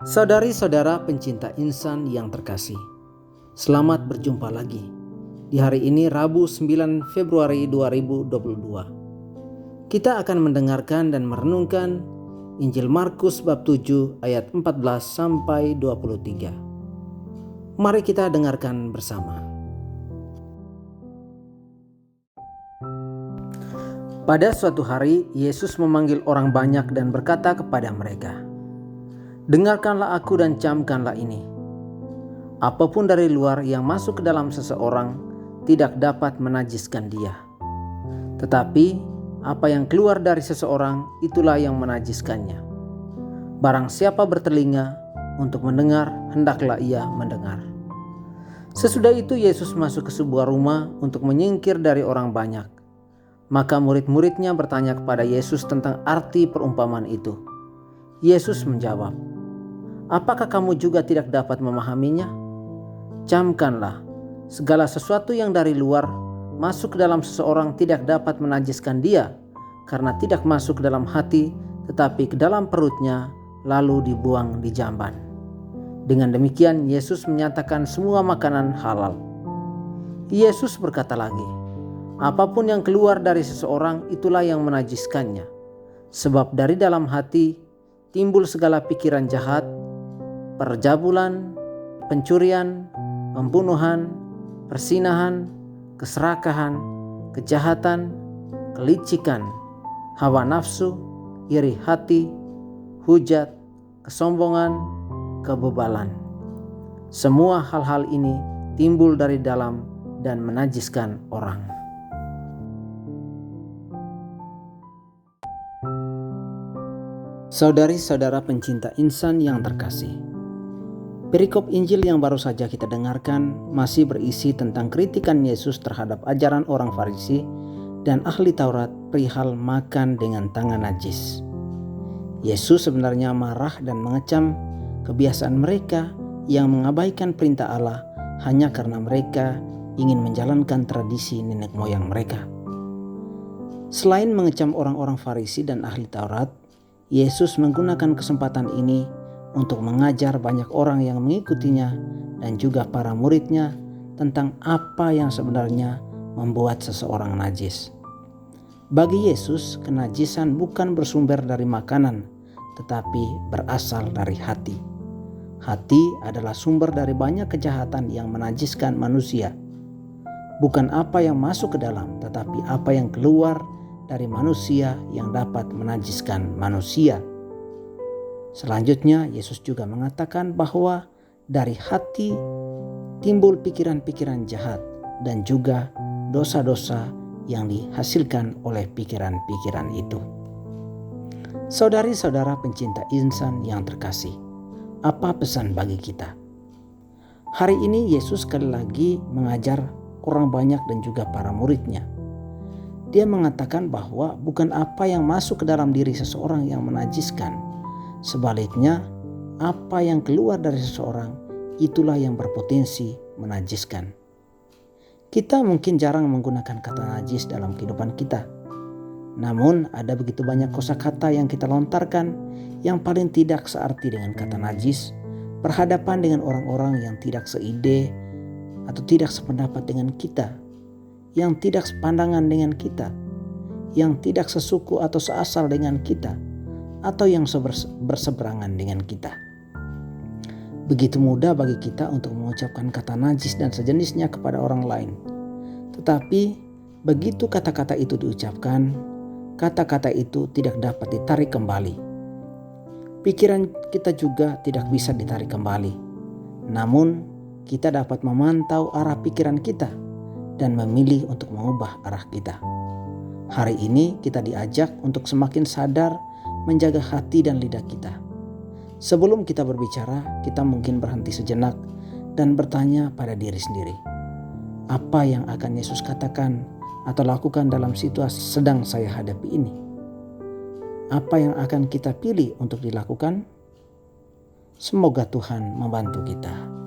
Saudari-saudara pencinta insan yang terkasih, selamat berjumpa lagi di hari ini Rabu 9 Februari 2022. Kita akan mendengarkan dan merenungkan Injil Markus bab 7 ayat 14 sampai 23. Mari kita dengarkan bersama. Pada suatu hari, Yesus memanggil orang banyak dan berkata kepada mereka, "Dengarkanlah aku dan camkanlah ini. Apapun dari luar yang masuk ke dalam seseorang tidak dapat menajiskan dia. Tetapi apa yang keluar dari seseorang itulah yang menajiskannya. Barang siapa bertelinga untuk mendengar, hendaklah ia mendengar." Sesudah itu Yesus masuk ke sebuah rumah untuk menyingkir dari orang banyak. Maka murid-muridnya bertanya kepada Yesus tentang arti perumpamaan itu. Yesus menjawab, "Apakah kamu juga tidak dapat memahaminya? Camkanlah, segala sesuatu yang dari luar masuk ke dalam seseorang tidak dapat menajiskan dia, karena tidak masuk ke dalam hati, tetapi ke dalam perutnya, lalu dibuang di jamban." Dengan demikian Yesus menyatakan semua makanan halal. Yesus berkata lagi, "Apapun yang keluar dari seseorang itulah yang menajiskannya. Sebab dari dalam hati timbul segala pikiran jahat, perjabulan, pencurian, pembunuhan, persinahan, keserakahan, kejahatan, kelicikan, hawa nafsu, iri hati, hujat, kesombongan, kebebalan. Semua hal-hal ini timbul dari dalam dan menajiskan orang." Saudari-saudara pencinta insan yang terkasih, perikop Injil yang baru saja kita dengarkan masih berisi tentang kritikan Yesus terhadap ajaran orang Farisi dan ahli Taurat perihal makan dengan tangan najis. Yesus sebenarnya marah dan mengecam kebiasaan mereka yang mengabaikan perintah Allah hanya karena mereka ingin menjalankan tradisi nenek moyang mereka. Selain mengecam orang-orang Farisi dan ahli Taurat, Yesus menggunakan kesempatan ini untuk mengajar banyak orang yang mengikutinya dan juga para muridnya tentang apa yang sebenarnya membuat seseorang najis. Bagi Yesus, kenajisan bukan bersumber dari makanan, tetapi berasal dari hati. Hati adalah sumber dari banyak kejahatan yang menajiskan manusia. Bukan apa yang masuk ke dalam, tetapi apa yang keluar dari manusia yang dapat menajiskan manusia. Selanjutnya, Yesus juga mengatakan bahwa dari hati timbul pikiran-pikiran jahat dan juga dosa-dosa yang dihasilkan oleh pikiran-pikiran itu. Saudari-saudara pencinta insan yang terkasih, apa pesan bagi kita? Hari ini Yesus sekali lagi mengajar orang banyak dan juga para muridnya. Dia mengatakan bahwa bukan apa yang masuk ke dalam diri seseorang yang menajiskan. Sebaliknya, apa yang keluar dari seseorang itulah yang berpotensi menajiskan. Kita mungkin jarang menggunakan kata najis dalam kehidupan kita. Namun ada begitu banyak kosakata yang kita lontarkan yang paling tidak searti dengan kata najis, berhadapan dengan orang-orang yang tidak seide atau tidak sependapat dengan kita, yang tidak sepandangan dengan kita, yang tidak sesuku atau seasal dengan kita, atau yang berseberangan dengan kita. Begitu mudah bagi kita untuk mengucapkan kata najis dan sejenisnya kepada orang lain. Tetapi begitu kata-kata itu diucapkan, kata-kata itu tidak dapat ditarik kembali. Pikiran kita juga tidak bisa ditarik kembali. Namun kita dapat memantau arah pikiran kita dan memilih untuk mengubah arah kita. Hari ini kita diajak untuk semakin sadar menjaga hati dan lidah kita. Sebelum kita berbicara, kita mungkin berhenti sejenak dan bertanya pada diri sendiri, apa yang akan Yesus katakan atau lakukan dalam situasi sedang saya hadapi ini? Apa yang akan kita pilih untuk dilakukan? Semoga Tuhan membantu kita.